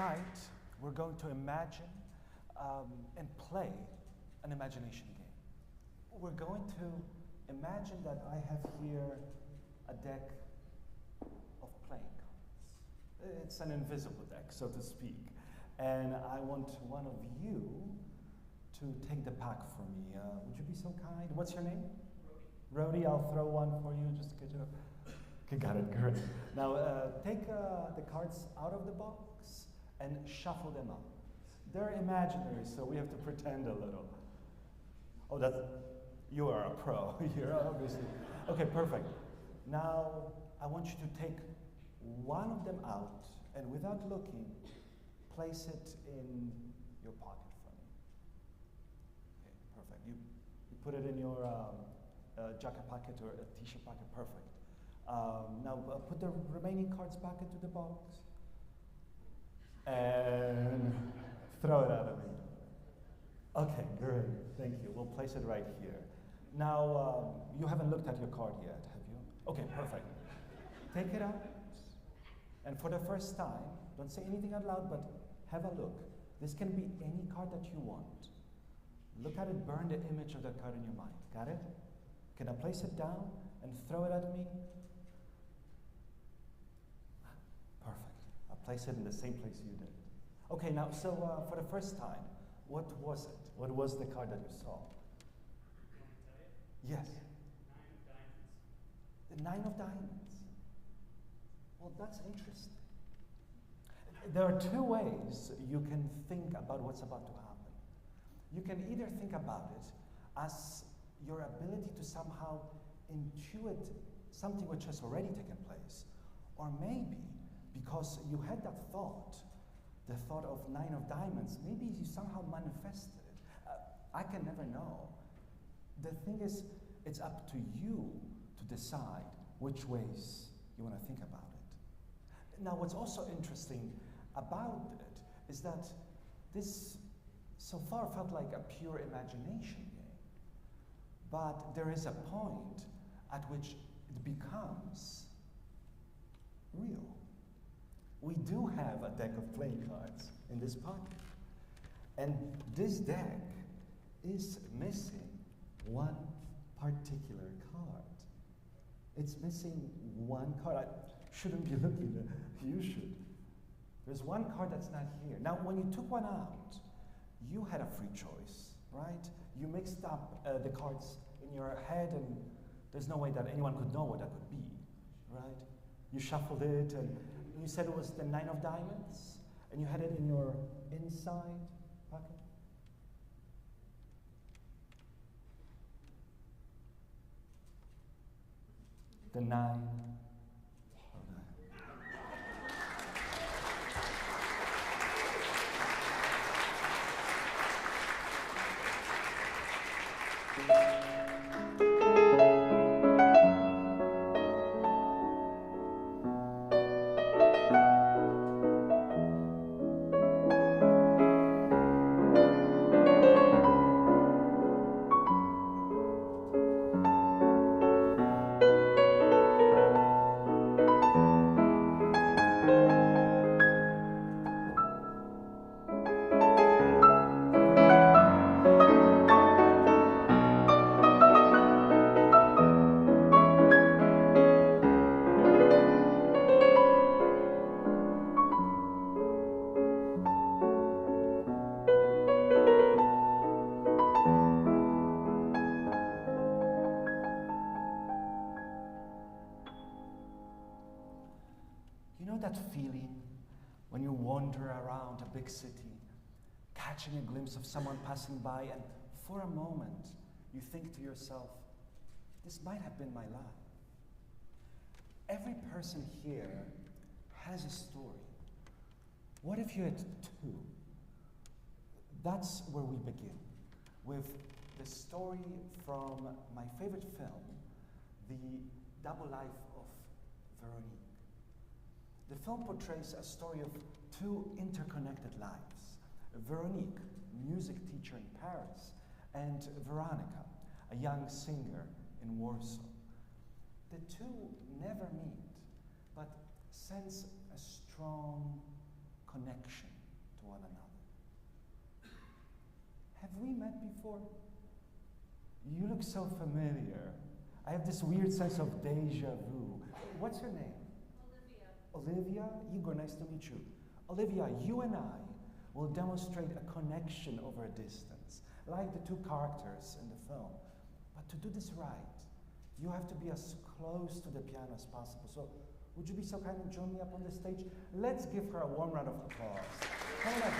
Tonight, we're going to imagine and play an imagination game. We're going to imagine that I have here a deck of playing cards. It's an invisible deck, so to speak. And I want one of you to take the pack for me. Would you be so kind? What's your name? Rody. I'll throw one for you just to get you. Okay, got it, great. Now, take the cards out of the box and shuffle them up. They're imaginary, so we have to pretend a little. Oh, you are a pro here, obviously. Okay, perfect. Now, I want you to take one of them out, and without looking, place it in your pocket for me. Okay, perfect. You put it in your jacket pocket or a t-shirt pocket, perfect. Now, put the remaining cards back into the box. And throw it out of it. Okay, great, thank you. We'll place it right here. Now, you haven't looked at your card yet, have you? Okay, perfect. Take it out, and for the first time, don't say anything out loud, but have a look. This can be any card that you want. Look at it, burn the image of that card in your mind. Got it? Can I place it down and throw it at me? Perfect. I'll place it in the same place you did. Okay, now, so for the first time, what was it? What was the card that you saw? Yes. Nine of diamonds. The 9 of diamonds. Well, that's interesting. There are two ways you can think about what's about to happen. You can either think about it as your ability to somehow intuit something which has already taken place, or maybe because you had that thought, the thought of 9 of diamonds, maybe you somehow manifested it. I can never know. The thing is, it's up to you to decide which ways you want to think about it. Now, what's also interesting about it is that this so far felt like a pure imagination game, but there is a point at which it becomes real. We do have a deck of playing cards in this pocket, and this deck is missing one particular card. It's missing one card. I shouldn't be looking at it. You should. There's one card that's not here. Now, when you took one out, you had a free choice, right? You mixed up the cards in your head, and there's no way that anyone could know what that would be, right? You shuffled it, and you said it was the 9 of diamonds, and you had it in your inside pocket. The 9 of diamonds. That feeling when you wander around a big city, catching a glimpse of someone passing by, and for a moment you think to yourself, this might have been my life. Every person here has a story. What if you had 2? That's where we begin, with the story from my favorite film, The Double Life of Veronique. The film portrays a story of 2 interconnected lives. Veronique, music teacher in Paris, and Veronica, a young singer in Warsaw. The 2 never meet, but sense a strong connection to one another. Have we met before? You look so familiar. I have this weird sense of deja vu. What's your name? Olivia. Olivia? Igor, nice to meet you. Olivia, you and I will demonstrate a connection over a distance, like the two characters in the film. But to do this right, you have to be as close to the piano as possible. So, would you be so kind and join me up on the stage? Let's give her a warm round of applause. Come on.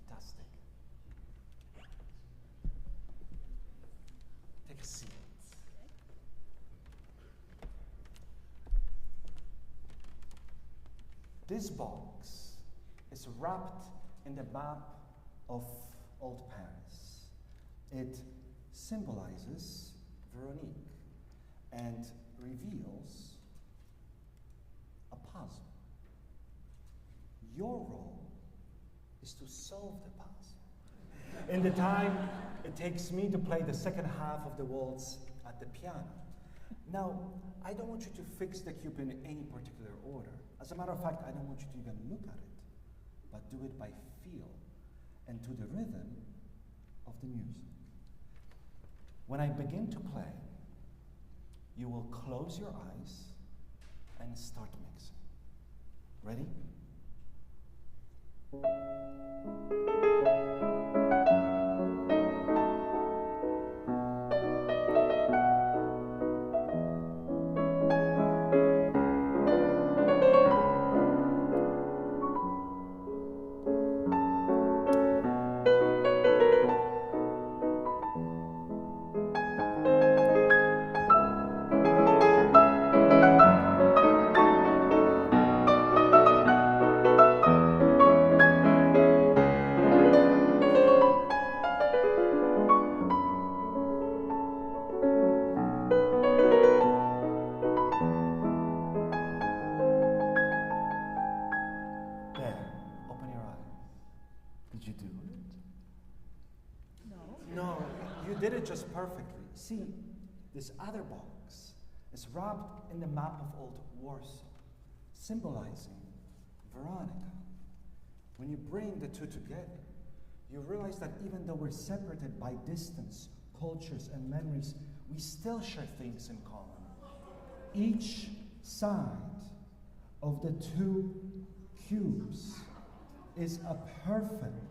Fantastic. Take a seat. This box is wrapped in the map of old Paris. It symbolizes Veronique and reveals a puzzle. Your role is to solve the puzzle. In the time it takes me to play the second half of the waltz at the piano. Now, I don't want you to fix the cube in any particular order. As a matter of fact, I don't want you to even look at it, but do it by feel and to the rhythm of the music. When I begin to play, you will close your eyes and start mixing. Ready? Just perfectly. See, this other box is wrapped in the map of old Warsaw, symbolizing Veronica. When you bring the two together, you realize that even though we're separated by distance, cultures, and memories, we still share things in common. Each side of the two cubes is a perfect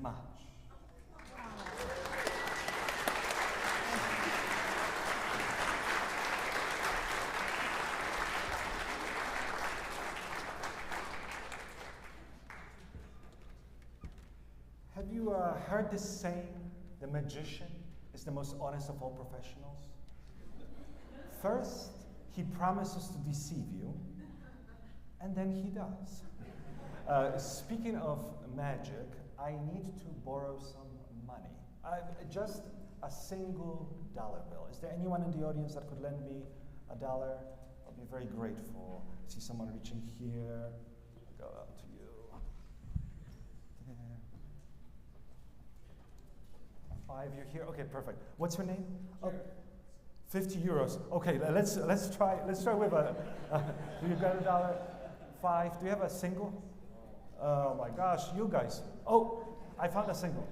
match. Have you heard this saying, the magician is the most honest of all professionals? First, he promises to deceive you, and then he does. Speaking of magic, I need to borrow some money. Just a single dollar bill. Is there anyone in the audience that could lend me $1? I'll be very grateful. I see someone reaching here. I'll go out to you. There. 5, you're here. Okay, perfect. What's your name? Oh, 50 euros. Okay, let's try with a. You got $1? 5. Do you have a single? Oh my gosh, you guys. Oh, I found a single.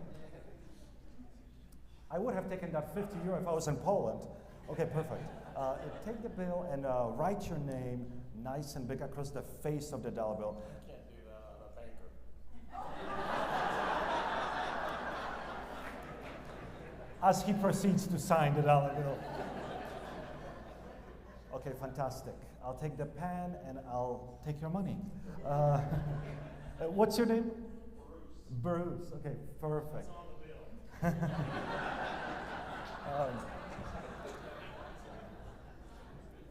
I would have taken that 50 euro if I was in Poland. Okay, perfect. Take the bill and write your name nice and big across the face of the dollar bill. I can't do that. I'm a banker. As he proceeds to sign the dollar bill. Okay, fantastic. I'll take the pen and I'll take your money. What's your name? Bruce. Bruce. Okay, perfect. That's on the bill.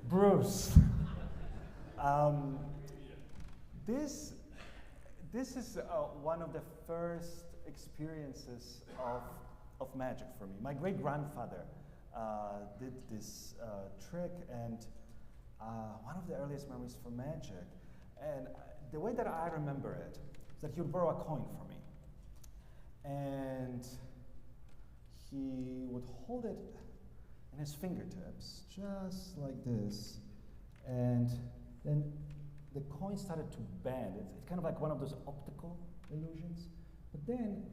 Bruce. This is one of the first experiences of magic for me. My great-grandfather did this trick, and one of the earliest memories for magic, and the way that I remember it is that he would borrow a coin from me, and he would hold it in his fingertips, just like this, and then the coin started to bend. It's kind of like one of those optical illusions. But then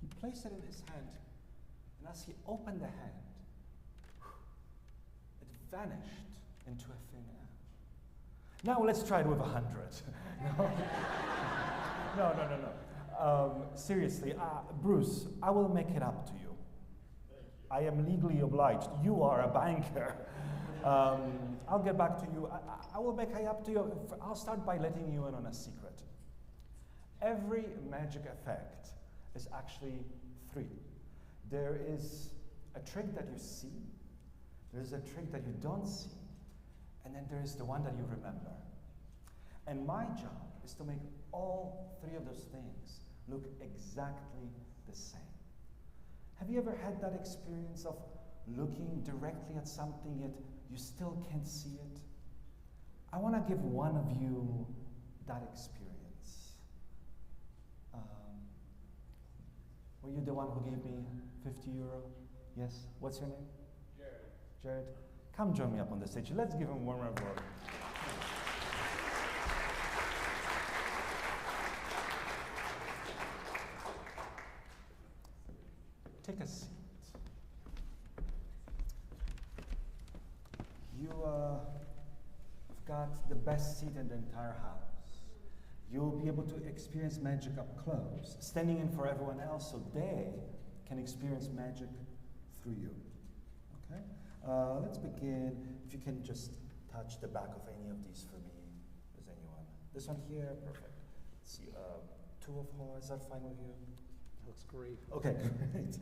he placed it in his hand, and as he opened the hand, it vanished into a thin air. Now let's try it with 100. No. Seriously, Bruce, I will make it up to you. I am legally obliged. You are a banker. I'll get back to you. I will make it up to you. I'll start by letting you in on a secret. Every magic effect is actually 3. There is a trick that you see, there's a trick that you don't see, and then there is the one that you remember. And my job is to make all 3 of those things look exactly the same. Have you ever had that experience of looking directly at something yet you still can't see it? I want to give one of you that experience. Were you the one who gave me 50 euro? Yes? What's your name? Jared. Jared? Come join me up on the stage. Let's give him one round of applause. Take a seat. You've got the best seat in the entire house. You'll be able to experience magic up close, standing in for everyone else so they can experience magic through you. Okay? Let's begin. If you can just touch the back of any of these for me. Does anyone? This one here? Perfect. Let's see. 2 of hearts. Is that fine with you? Looks great. Okay, great.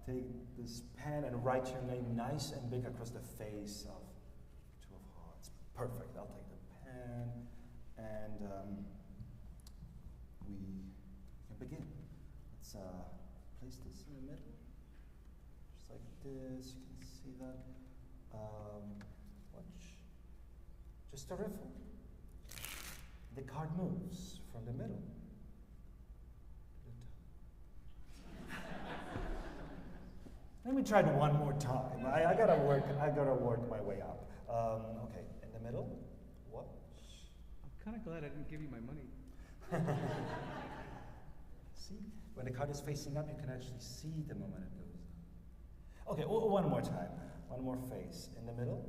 Take this pen and write your name nice and big across the face of 2 of hearts. Perfect. I'll take the pen. And we can begin. Let's place this in the middle, just like this. You can see that. Watch. Just a riffle. The card moves from the middle to the top. Let me try it one more time. I gotta work my way up. Okay, in the middle. What? Kind of glad I didn't give you my money. See? When the card is facing up, you can actually see the moment it goes up. Okay, one more time. One more face. In the middle.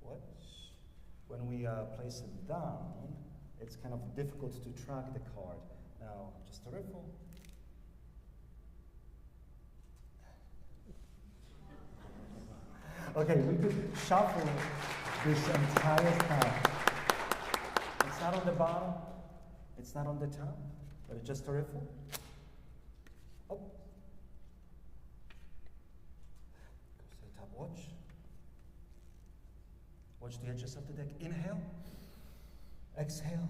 What? When we place it down, it's kind of difficult to track the card. Now, just a riffle. Okay, we could shuffle this entire time. It's not on the bottom, it's not on the top, but it's just a riffle. Oh. Goes to the top, watch. Watch the edges of the deck. Inhale, exhale.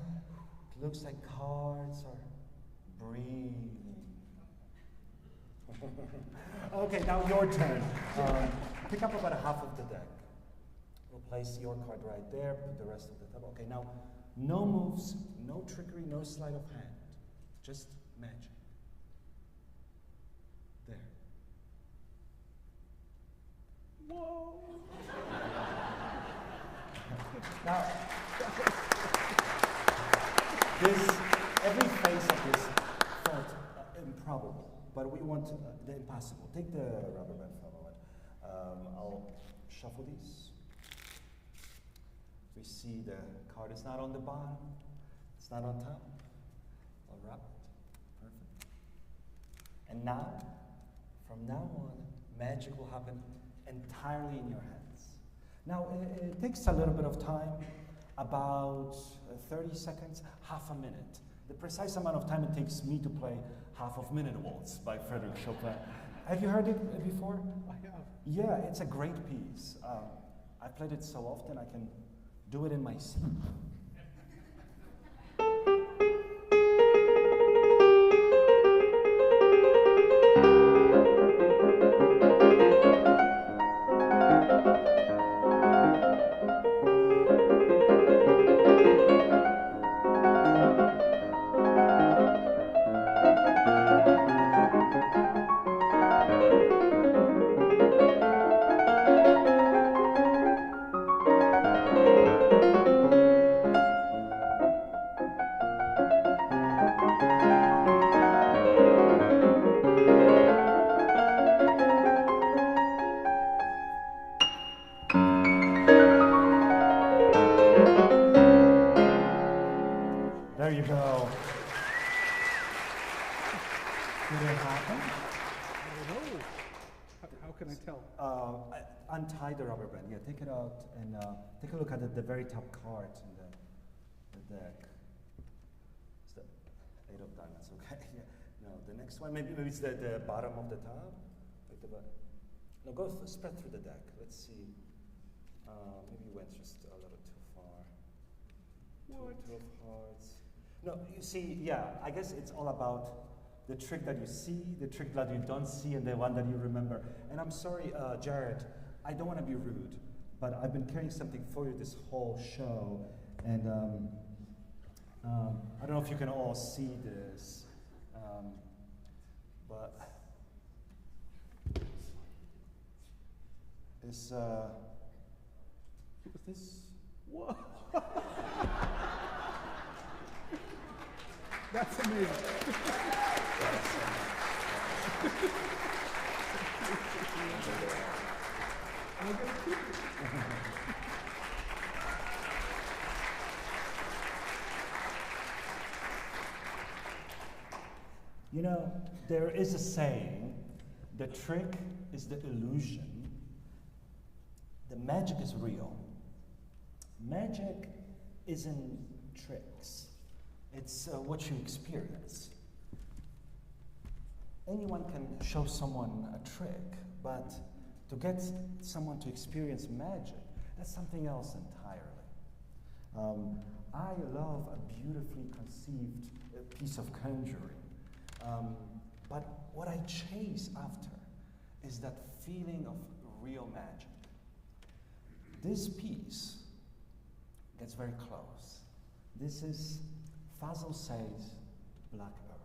It looks like cards are breathing. Okay, now your turn. Pick up about half of the deck. We'll place your card right there, put the rest of the top. Okay, now no moves, no trickery, no sleight of hand. Just magic. There. Whoa! Now, every phase of this felt improbable, but we want the impossible. Take the rubber band for a moment. I'll shuffle these. We see the card is not on the bottom, it's not on top. I'll wrap it. Perfect. And now, from now on, magic will happen entirely in your hands. Now, it takes a little bit of time, about 30 seconds, half a minute. The precise amount of time it takes me to play half of Minute Waltz by Frédéric Chopin. Have you heard it before? I have. Yeah, it's a great piece. I played it so often I can do it in my sleep. you go. Did it happen? Oh, how can I tell? Untie the rubber band. Yeah, take it out and take a look at the very top card in the deck. It's the 8 of diamonds. Okay. Yeah. No, the next one. Maybe it's the bottom of the top. Like the bottom. No, spread through the deck. Let's see. Maybe you went just a little too far. What? Two of hearts. No, you see, yeah, I guess it's all about the trick that you see, the trick that you don't see, and the one that you remember. And I'm sorry, Jared, I don't want to be rude, but I've been carrying something for you this whole show, and I don't know if you can all see this, but this, this. Whoa. That's amazing. You know, there is a saying, the trick is the illusion, the magic is real. Magic isn't tricks. It's what you experience. Anyone can show someone a trick, but to get someone to experience magic, that's something else entirely. I love a beautifully conceived piece of conjuring, but what I chase after is that feeling of real magic. This piece gets very close. This is Fazil says Black Earth.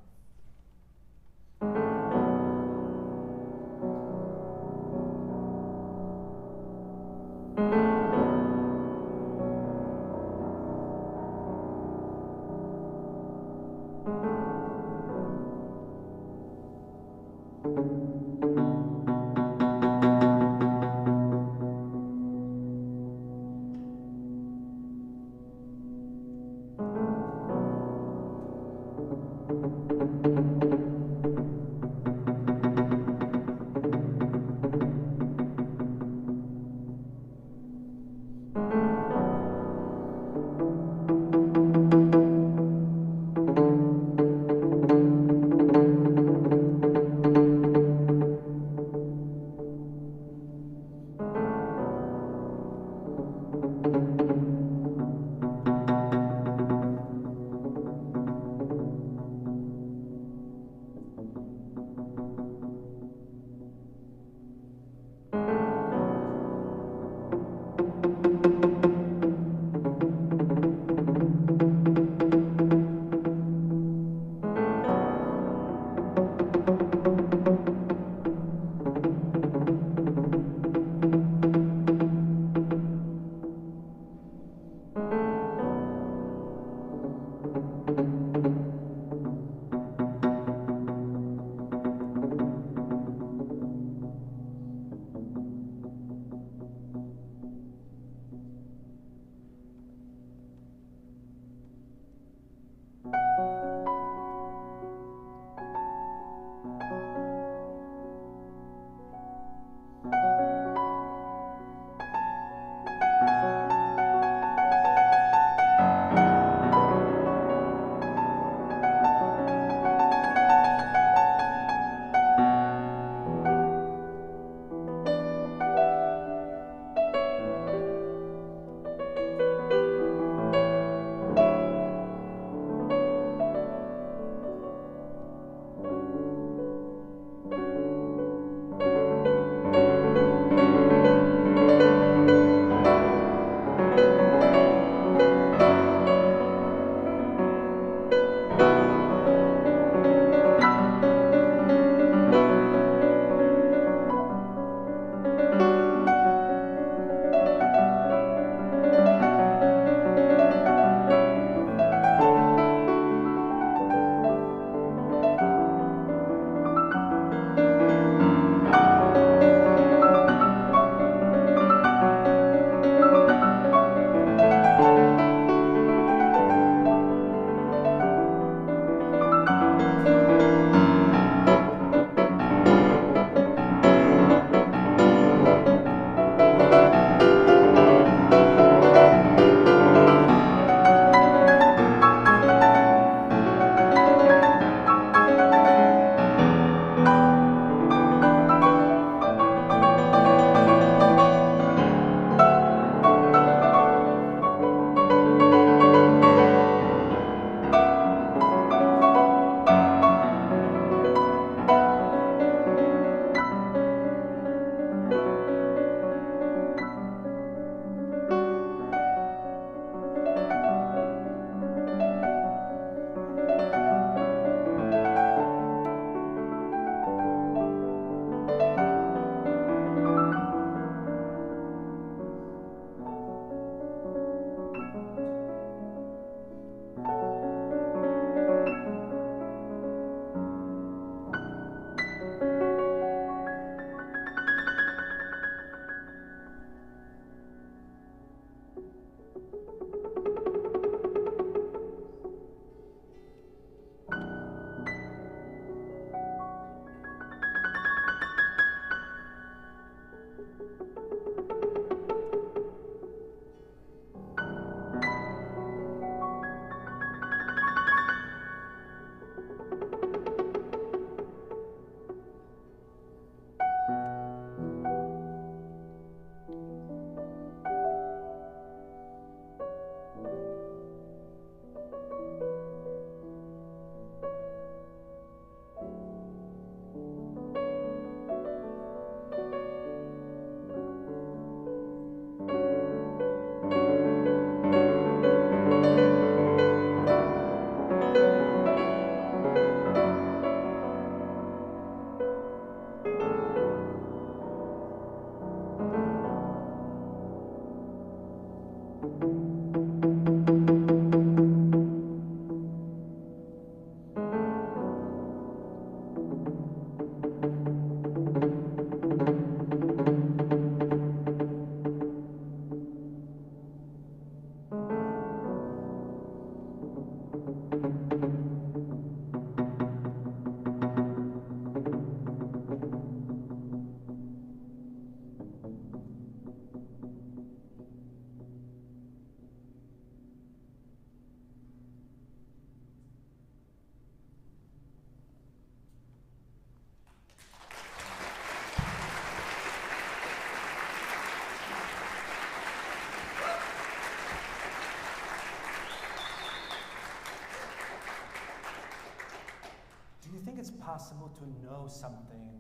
It's possible to know something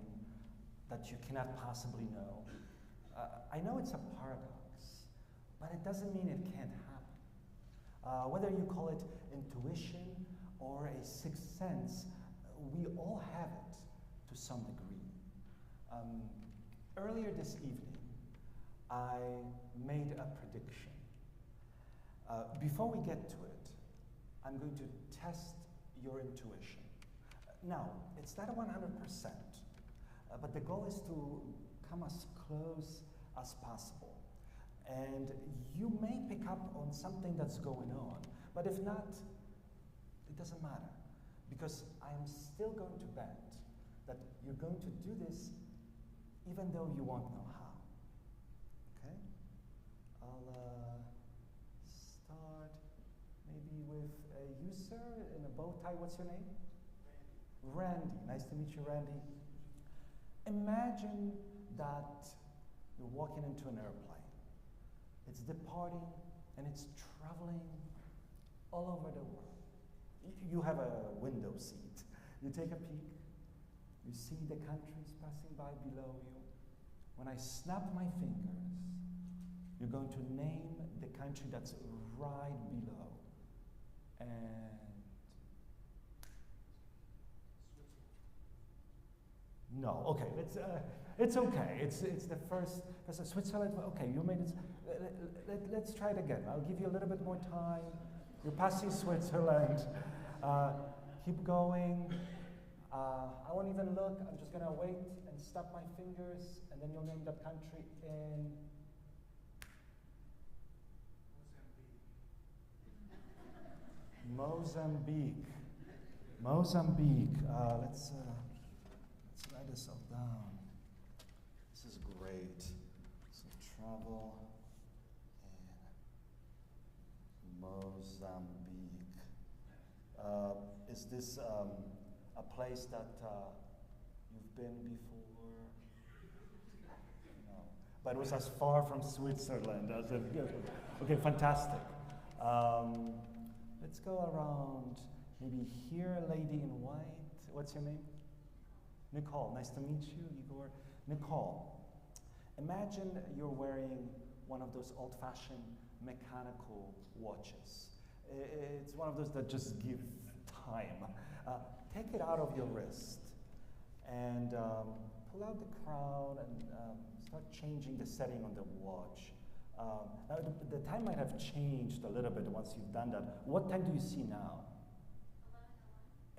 that you cannot possibly know. I know it's a paradox, but it doesn't mean it can't happen. Whether you call it intuition or a sixth sense, we all have it to some degree. Earlier this evening, I made a prediction. Before we get to it, I'm going to test your intuition. Now, it's not 100%, but the goal is to come as close as possible. And you may pick up on something that's going on, but if not, it doesn't matter, because I'm still going to bet that you're going to do this even though you won't know how. Okay? I'll start maybe with you, sir, in a bow tie. What's your name? Randy. Nice to meet you, Randy. Imagine that you're walking into an airplane. It's departing and it's traveling all over the world. You have a window seat. You take a peek. You see the countries passing by below you. When I snap my fingers, you're going to name the country that's right below. And no, okay, it's okay. It's the first, Switzerland, okay, you made it. Let's try it again. I'll give you a little bit more time. You're passing Switzerland. Keep going. I won't even look. I'm just gonna wait and stop my fingers, and then you'll name that country in Mozambique. Mozambique. Let's write this all down. This is great. So travel in Mozambique. Is this a place that you've been before? No. But it was as far from Switzerland as it goes. Okay, fantastic. Let's go around. Maybe here, lady in white. What's your name? Nicole. Nice to meet you, Igor. Nicole, imagine you're wearing one of those old-fashioned mechanical watches. It's one of those that just give time. Take it out of your wrist and pull out the crown and start changing the setting on the watch. Now the time might have changed a little bit once you've done that. What time do you see now?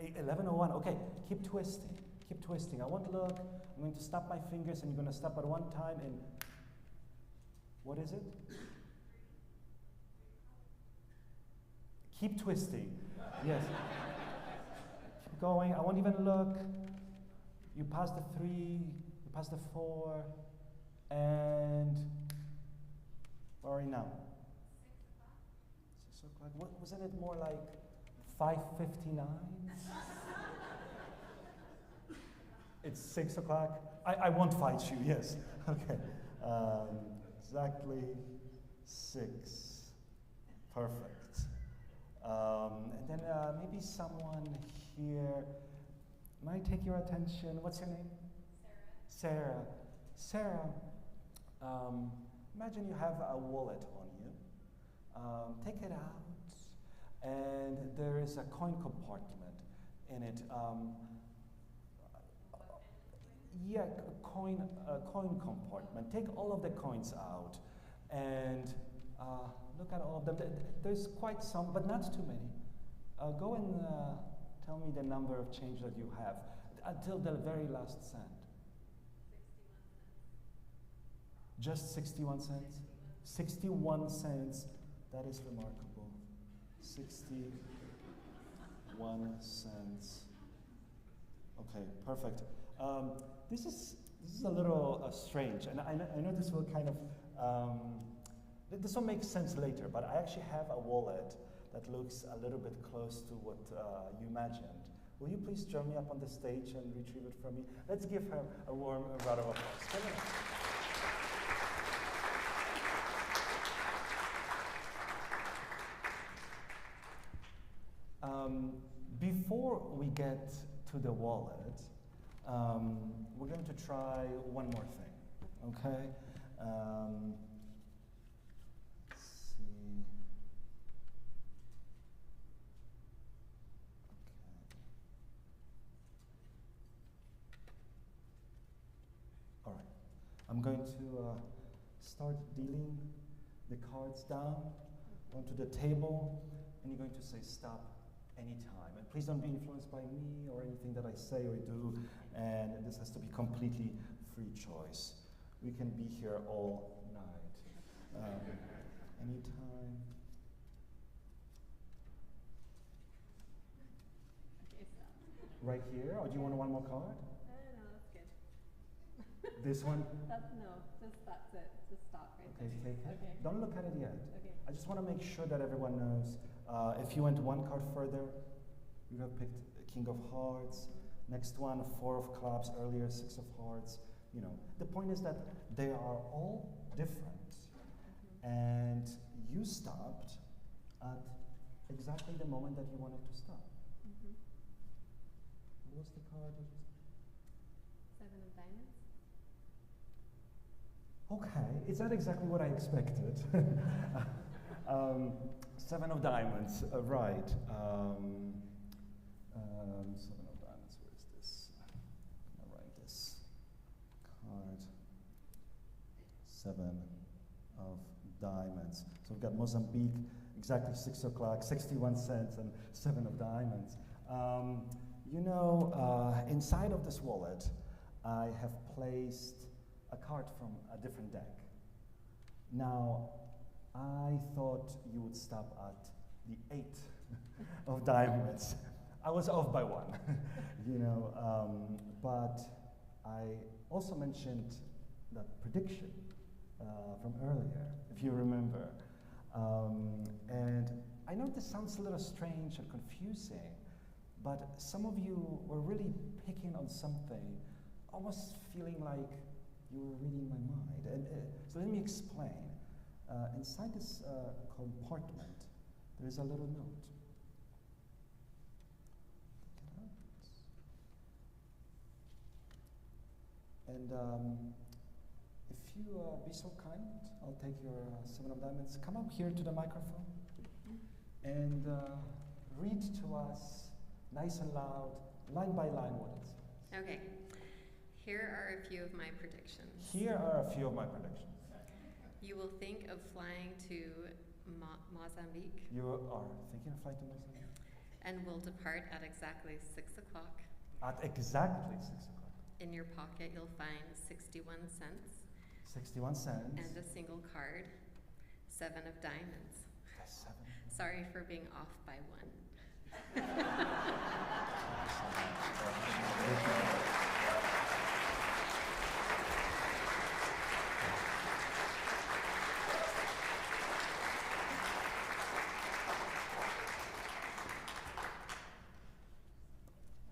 11:01. Okay, keep twisting. Keep twisting. I won't look. I'm going to stop my fingers, and you're going to stop at one time. And what is it? Keep twisting. Yes. Keep going. I won't even look. You pass the 3. You pass the 4, and where are you now? 6 o'clock. Wasn't it more like 5:59? It's 6 o'clock. I won't fight you, yes. Okay. Exactly 6. Perfect. And then maybe someone here might take your attention. What's your name? Sarah. Sarah, imagine you have a wallet on you. Take it out, and there is a coin compartment in it. Yeah, a coin compartment. Take all of the coins out, and look of them. There's quite some, but not too many. Go and tell me the number of change that you have until the very last cent. 61 cents. Just 61 cents? 61 cents. That is remarkable. 61 cents. Okay, perfect. This is a little strange, and I know this will kind of this will make sense later. But I actually have a wallet that looks a little bit close to what you imagined. Will you please join me up on the stage and retrieve it from me? Let's give her a warm round of applause. Come on. Before we get to the wallet, we're going to try one more thing, okay? Let's see. Okay. All right. I'm going to start dealing the cards down onto the table, and you're going to say stop anytime. And please don't be influenced by me or anything that I say or do, and this has to be completely free choice. We can be here all night. Anytime. Okay, stop. Right here, or do you want one more card? No, that's good. This one? That's it. Just stop right Okay, there. take it. Okay. Don't look at it yet. Okay. I just want to make sure that everyone knows. If you went one card further, you have picked King of Hearts. Next one, 4 of Clubs. Earlier, 6 of Hearts. You know, the point is that they are all different, and you stopped at exactly the moment that you wanted to stop. What was the card? 7 of diamonds. Okay, is that exactly what I expected? 7 of diamonds, right. 7 of diamonds, where is this? I'm gonna write this card. 7 of diamonds. So we've got Mozambique, exactly 6 o'clock, 61 cents, and 7 of diamonds. You know, inside of this wallet, I have placed a card from a different deck. Now, I thought you would stop at the 8 of diamonds. I was off by 1, you know, but I also mentioned that prediction from earlier, if you remember. And I know this sounds a little strange and confusing, but some of you were really picking on something, almost feeling like you were reading my mind. And so let me explain. Inside this compartment, there is a little note. And if you be so kind, I'll take your 7 of diamonds. Come up here to the microphone and read to us, nice and loud, line by line, what it says. Okay. Here are a few of my predictions. Here are a few of my predictions. You will think of flying to Mozambique. You are thinking of flying to Mozambique? And will depart at exactly 6 o'clock. At exactly 6 o'clock. In your pocket, you'll find 61 cents. 61 cents. And a single card, 7 of diamonds. Yes, 7. Sorry for being off by 1.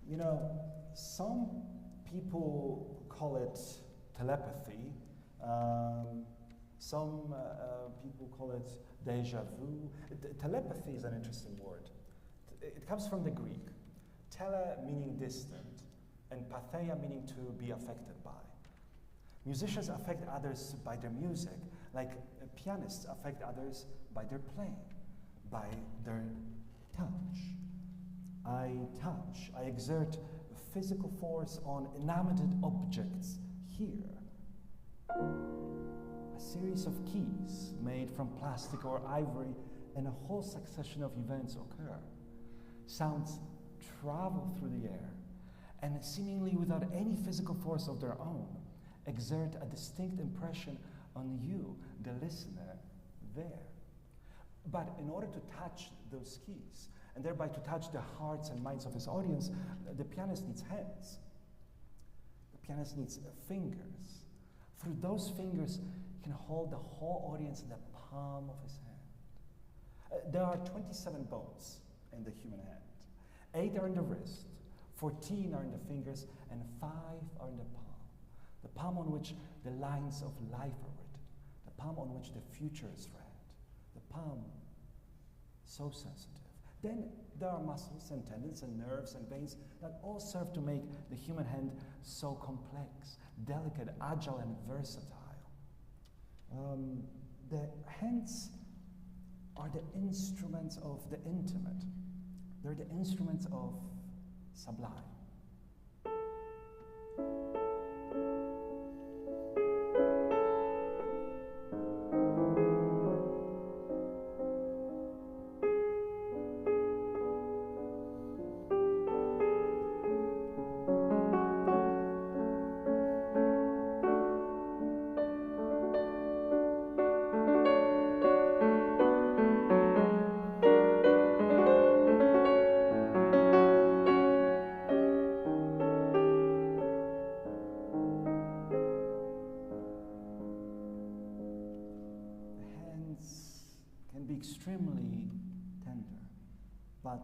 You know, some people call it telepathy. Some people call it déjà vu. Telepathy is an interesting word. It comes from the Greek. Tele meaning distant, and patheia meaning to be affected by. Musicians affect others by their music, like pianists affect others by their playing, by their touch. I touch, I exert physical force on inanimate objects here. A series of keys made from plastic or ivory and a whole succession of events occur. Sounds travel through the air, and seemingly without any physical force of their own, exert a distinct impression on you, the listener, there. But in order to touch those keys, and thereby to touch the hearts and minds of his audience, the pianist needs hands. The pianist needs fingers. Through those fingers, he can hold the whole audience in the palm of his hand. There are 27 bones in the human hand. 8 are in the wrist, 14 are in the fingers, and 5 are in the palm. The palm on which the lines of life are written. The palm on which the future is read. The palm, so sensitive. Then there are muscles and tendons and nerves and veins that all serve to make the human hand so complex, delicate, agile, and versatile. The hands are the instruments of the intimate. They're the instruments of sublime. Extremely tender, but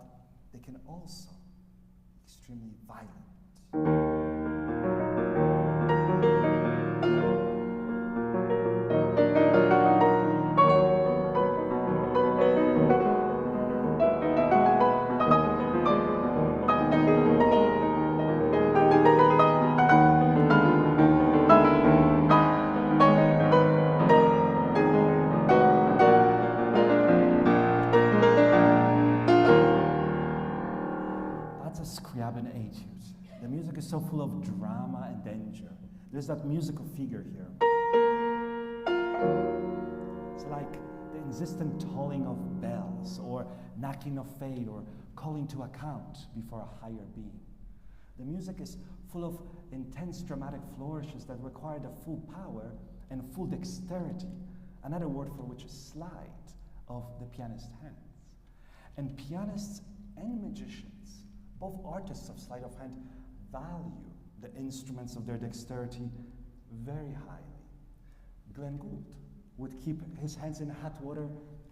they can also be extremely violent. So full of drama and danger. There's that musical figure here. It's like the insistent tolling of bells, or knocking of fate, or calling to account before a higher being. The music is full of intense dramatic flourishes that require the full power and full dexterity, another word for which is sleight, of the pianist's hands. And pianists and magicians, both artists of sleight of hand, value the instruments of their dexterity very highly. Glenn Gould would keep his hands in hot water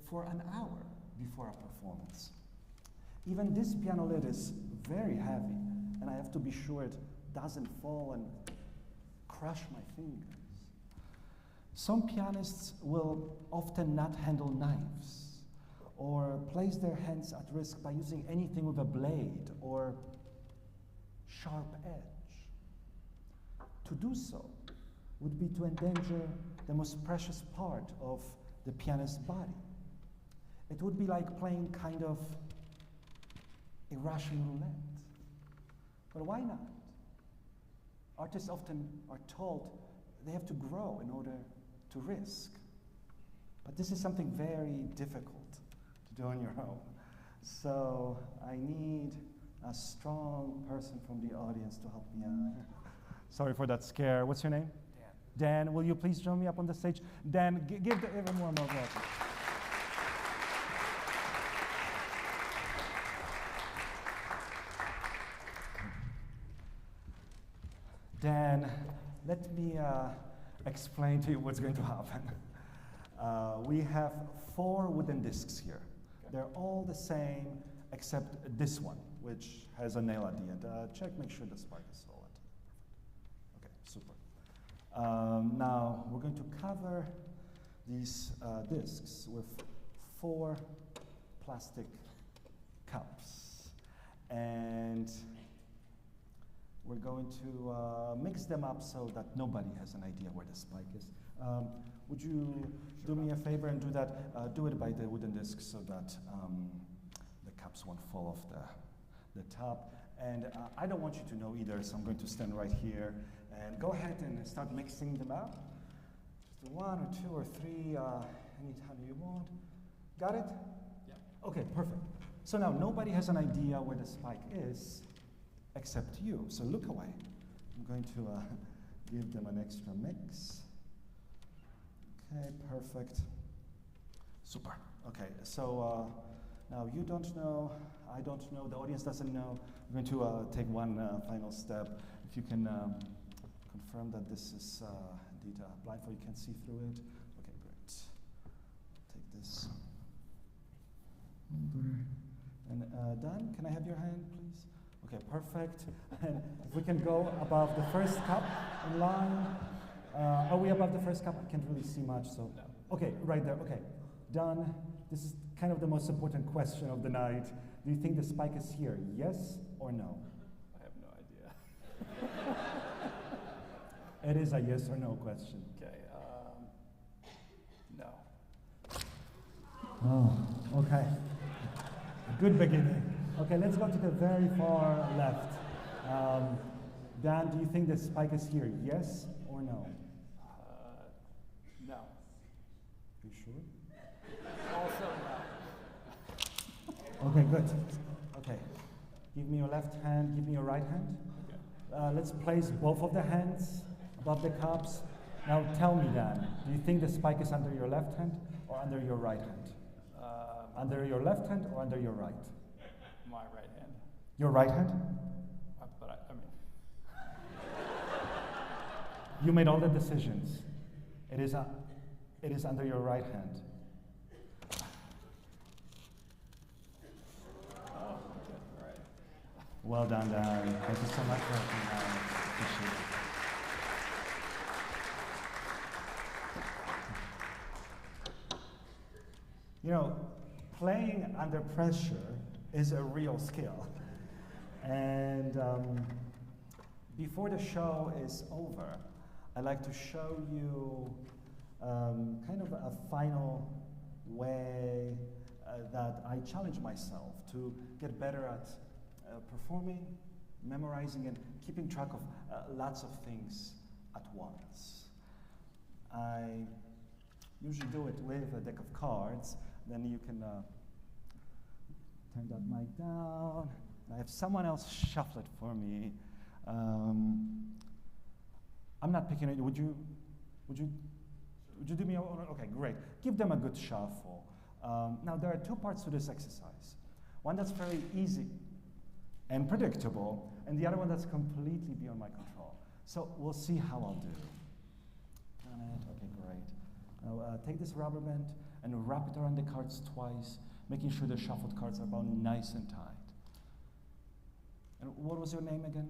for an hour before a performance. Even this piano lid is very heavy, and I have to be sure it doesn't fall and crush my fingers. Some pianists will often not handle knives, or place their hands at risk by using anything with a blade or sharp edge. To do so would be to endanger the most precious part of the pianist's body. It would be like playing kind of a Russian roulette. But why not? Artists often are told they have to grow in order to risk. But this is something very difficult to do on your own. So I need a strong person from the audience to help me out. Sorry for that scare. What's your name? Dan. Dan, will you please join me up on the stage? Dan, give everyone more welcome. Dan, let me explain to you what's going to happen. We have 4 wooden discs here. They're all the same except this one, which has a nail at the end. Check, make sure the spark is solid. Okay, super. Now, we're going to cover these discs with 4 plastic cups. And we're going to mix them up so that nobody has an idea where the spike is. Would you do me a favor and do that? Do it by the wooden disc so that the cups won't fall off the top. And I don't want you to know either, so I'm going to stand right here and go ahead and start mixing them up. Just 1 or 2 or 3, anytime you want. Got it? Okay, perfect. So now nobody has an idea where the spike is except you. So look away. I'm going to give them an extra mix. Okay, perfect. Super. Okay, so now you don't know, I don't know, the audience doesn't know. I'm going to take one final step. If you can confirm that this is indeed blindfold, you can see through it. Okay, great. Take this. And Dan, can I have your hand, please? Okay, perfect. And if we can go above the first cup in line. Are we above the first cup? I can't really see much, so. No. Okay, right there, okay. Done. This is kind of the most important question of the night. Do you think the spike is here, yes or no? I have no idea. It is a yes or no question. Okay, no. Oh, okay. Good beginning. Okay, let's go to the very far left. Dan, do you think the spike is here, yes or no? No. You sure? Also no. Okay, good. Okay. Give me your left hand, give me your right hand. Okay. Let's place both of the hands above the cups. Now tell me, Dan, do you think the spike is under your left hand or under your right hand? Under your left hand or under your right? My right hand. Your right hand? But I mean. You made all the decisions. It is under your right hand. Oh, okay, all right. Well done, Dan. Thank you so much for helping out. Appreciate it. You know, playing under pressure is a real skill. And before the show is over, I'd like to show you kind of a final way that I challenge myself to get better at performing, memorizing, and keeping track of lots of things at once. I usually do it with a deck of cards. Then you can turn that mic down. I have someone else shuffle it for me. I'm not picking it. Would you do me a honor? Okay, great. Give them a good shuffle. Now there are two parts to this exercise. One that's very easy and predictable, and the other one that's completely beyond my control. So we'll see how I'll do. Got it? Okay, great. Now take this rubber band and wrap it around the cards twice, making sure the shuffled cards are bound nice and tight. And what was your name again?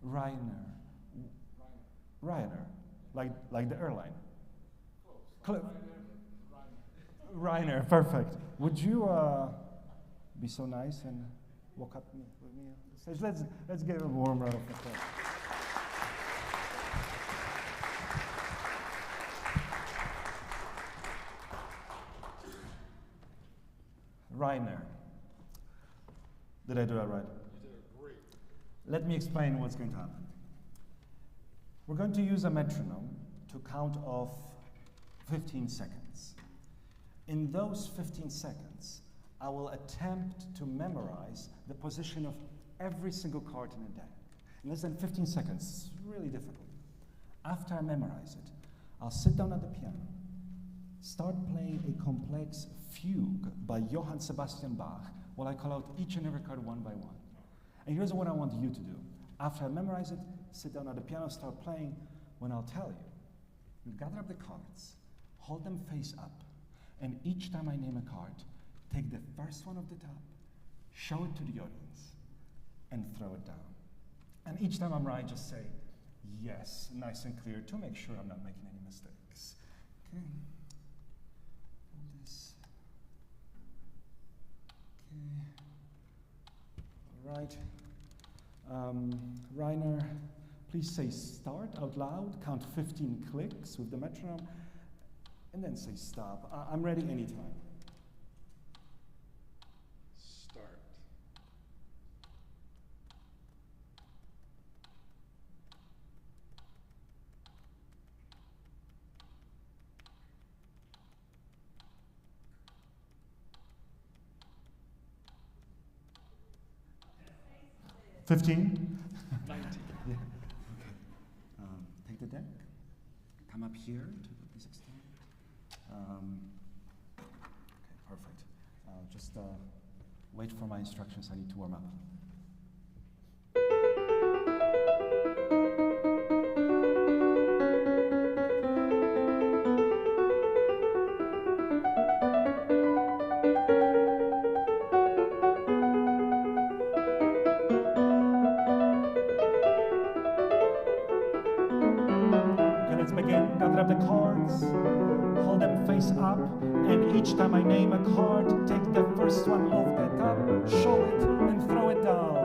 Reiner. Reiner. Like the airline? Close. Reiner, perfect. Would you be so nice and walk up with me on the stage? Let's give a warm round of applause. Reiner. Did I do that right? You did great. Let me explain what's going to happen. We're going to use a metronome to count off 15 seconds. In those 15 seconds, I will attempt to memorize the position of every single card in a deck. In less than 15 seconds, it's really difficult. After I memorize it, I'll sit down at the piano, start playing a complex fugue by Johann Sebastian Bach, while I call out each and every card one by one. And here's what I want you to do. After I memorize it, sit down at the piano, start playing. When I'll tell you, you gather up the cards, hold them face up, and each time I name a card, take the first one off the top, show it to the audience, and throw it down. And each time I'm right, just say, yes, nice and clear, to make sure I'm not making any mistakes. Okay. This. Okay. All right. Reiner, please say start out loud, count 15 clicks with the metronome, and then say stop. I'm ready anytime. Start. 15? 19. Yeah. Okay. Take the deck. Come up here to the music stand. Okay, perfect. Just wait for my instructions. I need to warm up. Gather up the cards, hold them face up, and each time I name a card, take the first one off the top, show it, and throw it down.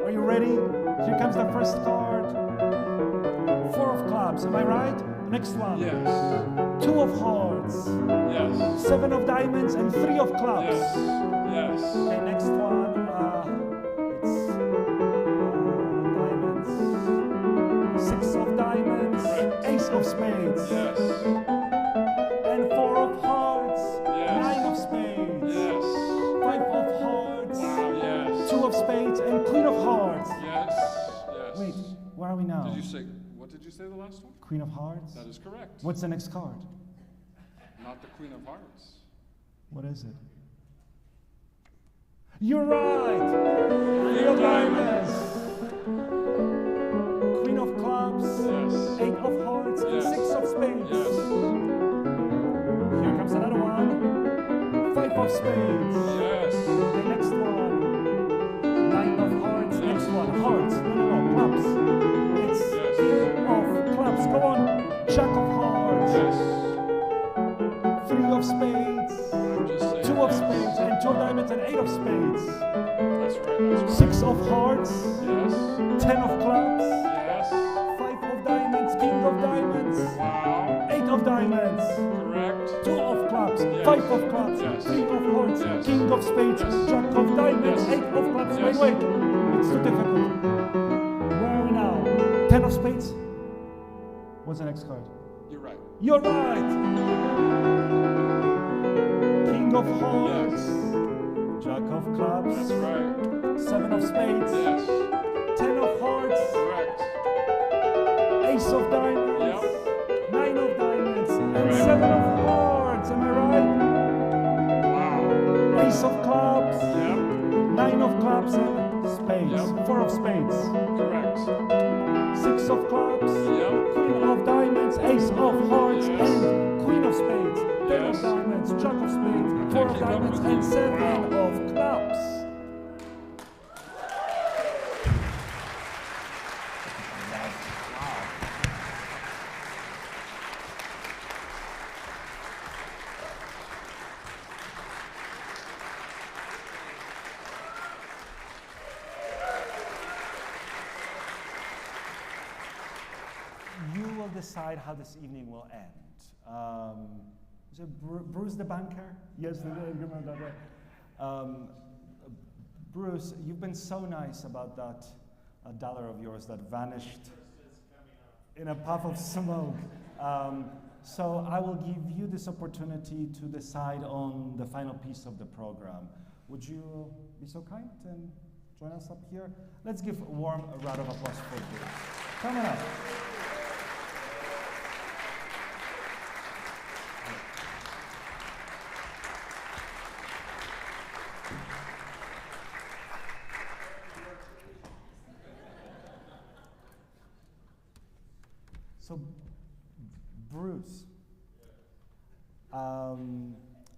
Are you ready? Here comes the first card. 4 of clubs, am I right? Next one. Yes. 2 of hearts. Yes. 7 of diamonds and 3 of clubs. Yes. Yes. Okay, next one. It's diamonds. 6 of diamonds. Correct. Ace of spades. Yes. And 4 of hearts. Yes. 9 of spades. Yes. 5 of hearts. Wow, yes. 2 of spades and queen of hearts. Yes. Yes. Wait, where are we now? Did you say, what did you say the last one? Queen of hearts? That is correct. What's the next card? Not the Queen of Hearts. What is it? You're right! 3 of diamonds. Queen of clubs. Yes. 8 of hearts and Yes. 6 of spades. Yes. Here comes another one. 5 of spades. Yes. The next one. 9 of hearts. Yes. Next one. Hearts. No, clubs. It's Yes. King of clubs. Go on. Jack of hearts. Yes. 3 of spades. I'm just saying 2 of yes. spades and 2 of diamonds and 8 of spades. That's right, that's right. 6 of hearts. Yes. 10 of clubs. Yes. 5 of diamonds. King of diamonds. Wow. 8 of diamonds. Correct. 2 of clubs. Yes. 5 of clubs. Yes. 3 of hearts. Yes. King of spades. Yes. Jack of diamonds. Yes. 8 of clubs. Yes. Wait. It's too difficult. Where are we now? 10 of spades. What's the next card? You're right. You're right. King of hearts. Jack of clubs. That's right. 7 of spades. Yes. 10 of hearts. Correct. Ace of diamonds. Yep. 9 of diamonds. And Right. 7 of hearts. Am I right? Wow. Ace of clubs. Yep. 9 of clubs and spades. Yep. 4 of spades. Correct. 6 of clubs. Yep. Queen of diamonds. Ace of hearts. Yes. And queen of spades. 10 Yes. of diamonds. Jack of spades. 4 of keep up diamonds. with And you. 7 Wow. of clubs. You will decide how this evening will end. Is it Bruce the banker? Yes, you remember that. Bruce, you've been so nice about that dollar of yours that vanished in a puff of smoke. So I will give you this opportunity to decide on the final piece of the program. Would you be so kind and join us up here? Let's give a warm round of applause for Bruce. Come on up. So, Bruce,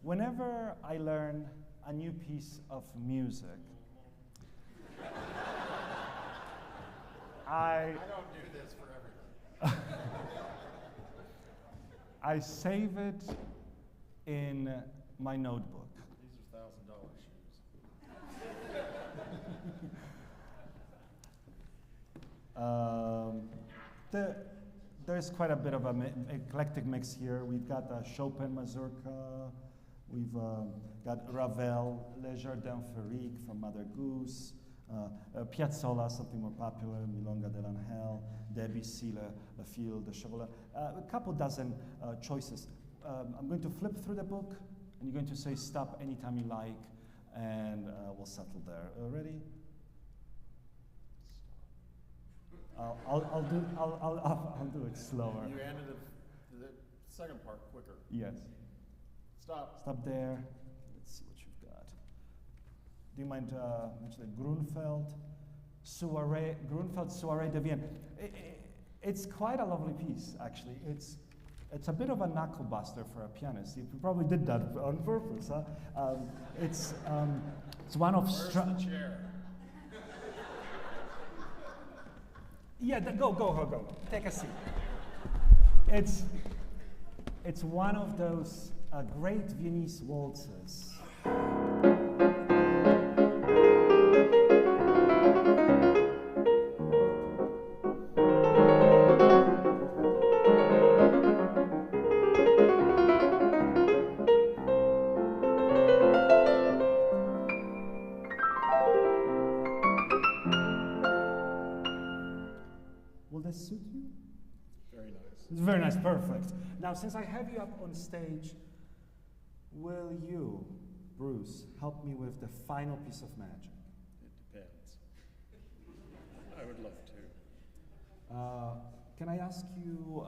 whenever I learn a new piece of music, I don't do this for everything. I save it in my notebook. These are $1,000 shoes. There's quite a bit of an eclectic mix here. We've got Chopin mazurka, we've got Ravel, Le Jardin Féerique from Mother Goose, Piazzolla, something more popular, Milonga dell'Angel, Debussy, La Fille de Chevalet, a couple dozen choices. I'm going to flip through the book, and you're going to say stop anytime you like, and we'll settle there. Ready? I'll do it slower. You ended the second part quicker. Yes. Stop. Stop there. Let's see what you've got. Do you mind mentioning Grünfeld, Soirée de Vienne? It's quite a lovely piece, actually. It's a bit of a knuckle buster for a pianist. You probably did that on purpose, huh? It's one of Where's the chair? Yeah, go. Take a seat. It's one of those great Viennese waltzes. Will this suit you? Very nice. It's very nice, perfect. Now, since I have you up on stage, will you, Bruce, help me with the final piece of magic? It depends. I would love to. Can I ask you,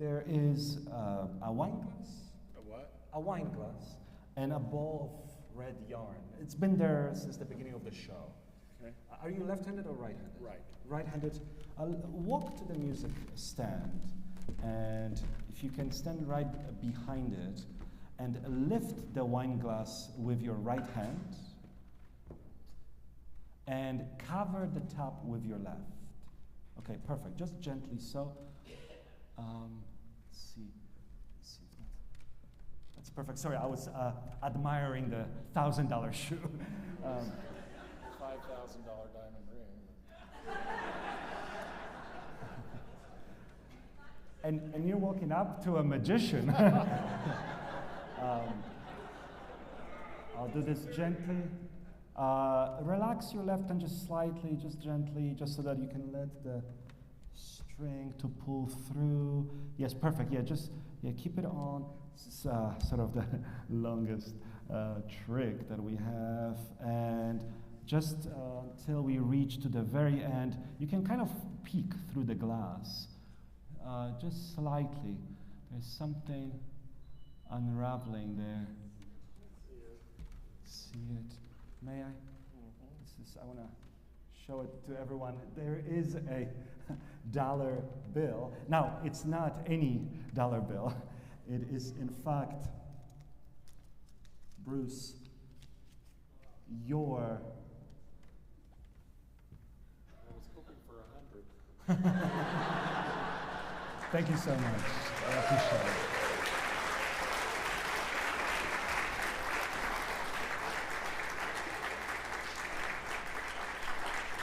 there is a wine glass? A what? A wine glass and a ball of red yarn. It's been there since the beginning of the show. Okay. Are you left-handed or right-handed? Right. Right-handed. Walk to the music stand, and if you can stand right behind it, and lift the wine glass with your right hand, and cover the top with your left. Okay, perfect. Just gently so. Let's see. That's perfect. Sorry, I was admiring the $1,000 shoe. $5,000 diamond ring. And you're walking up to a magician. I'll do this gently. Relax your left hand just slightly, just gently, just so that you can let the string to pull through. Yes, perfect. Yeah, just keep it on. This is sort of the longest trick that we have. And just until we reach to the very end, you can kind of peek through the glass. Just slightly. There's something unraveling there. See it? May I? I want to show it to everyone. There is a dollar bill. Now, it's not any dollar bill. It is, in fact, Bruce, your... I was hoping for 100. Thank you so much. I appreciate it.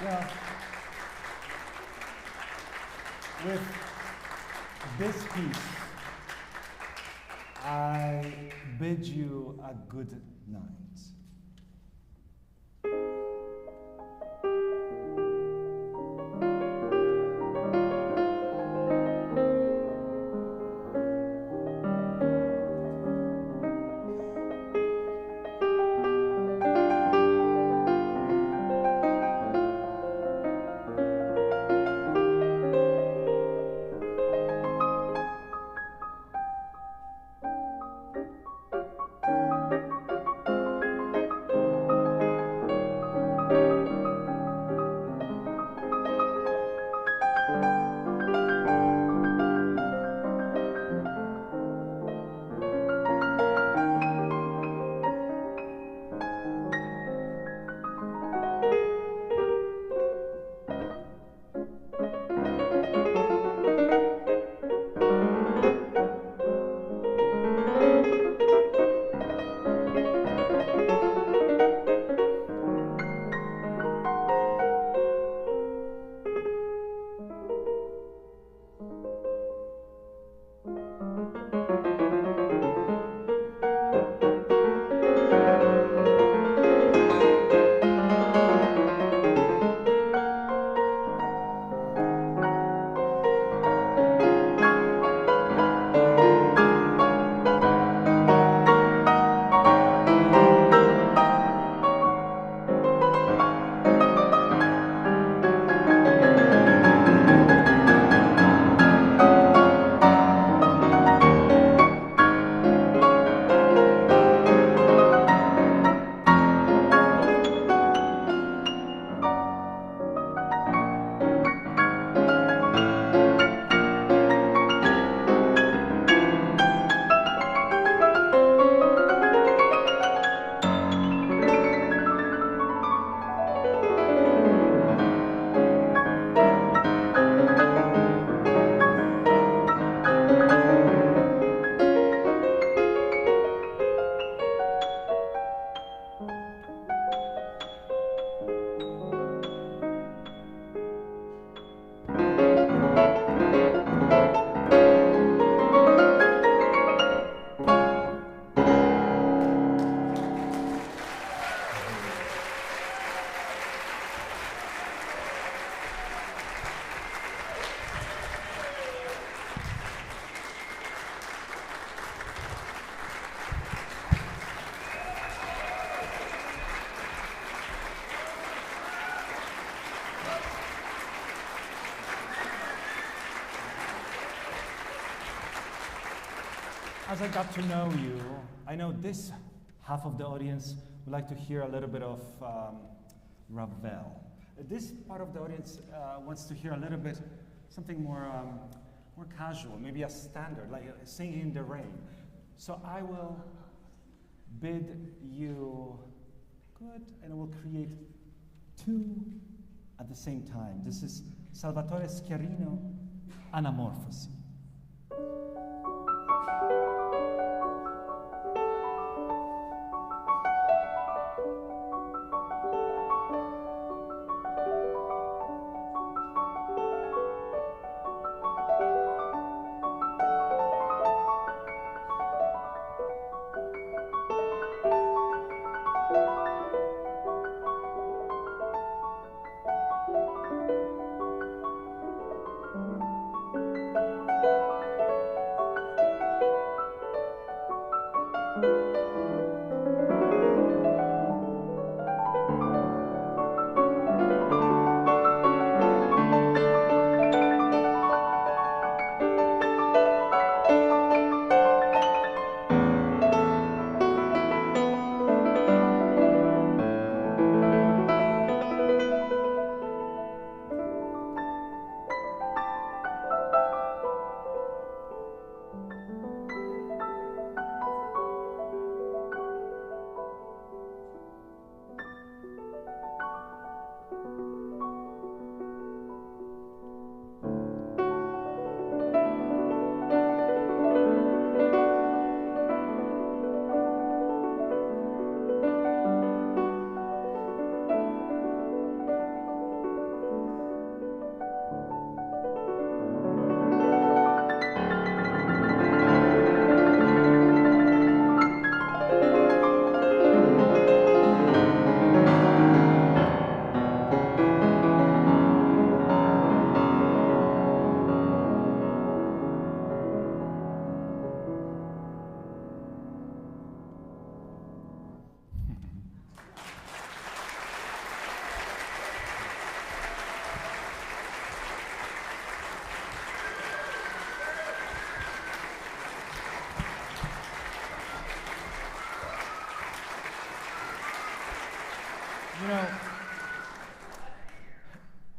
Well, with this piece, I bid you a good night. as I got to know you, I know this half of the audience would like to hear a little bit of Ravel. This part of the audience wants to hear a little bit something more casual, maybe a standard, like Singing in the Rain. So I will bid you good, and I will create two at the same time. This is Salvatore Sciarrino, Anamorfosi. You know,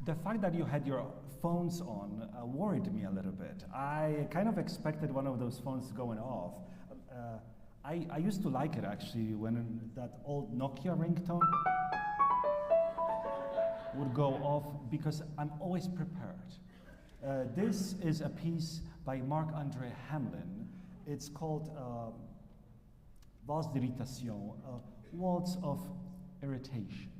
the fact that you had your phones on worried me a little bit. I kind of expected one of those phones going off. I used to like it actually when that old Nokia ringtone would go off because I'm always prepared. This is a piece by Marc-André Hamelin. It's called Valse d'Irritation, Waltz of Irritation.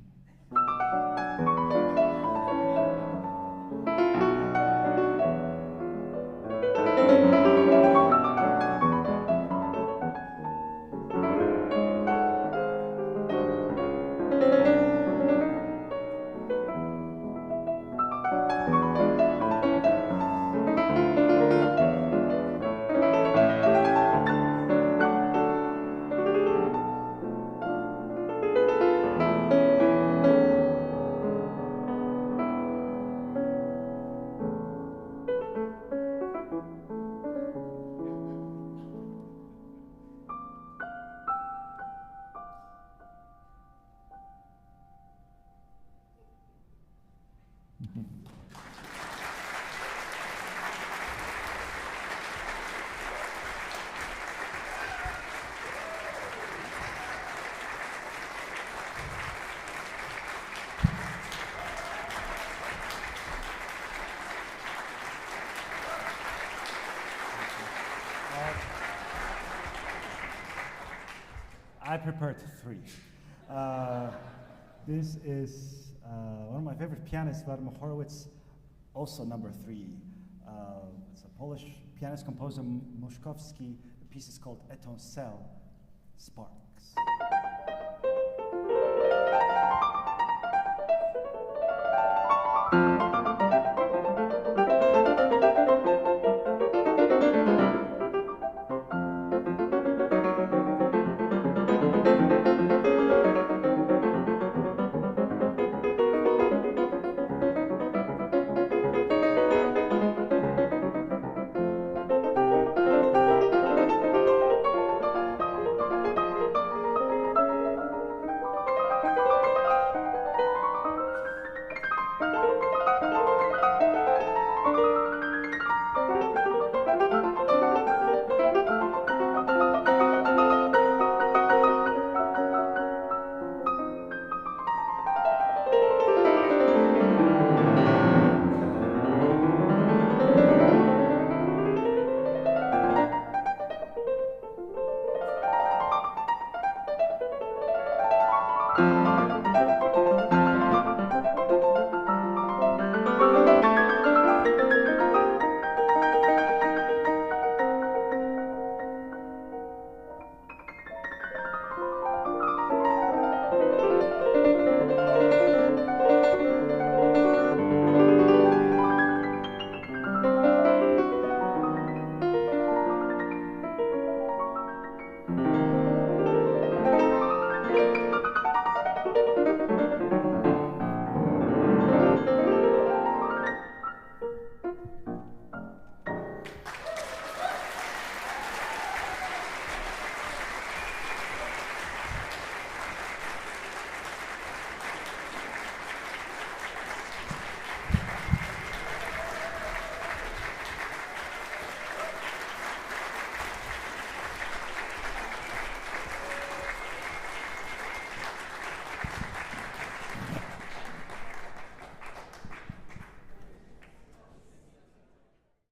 I prepared three. This is one of my favorite pianists, Wagner Moritz, also number 3. It's a Polish pianist composer, Moszkowski. The piece is called Étincelles, Spark.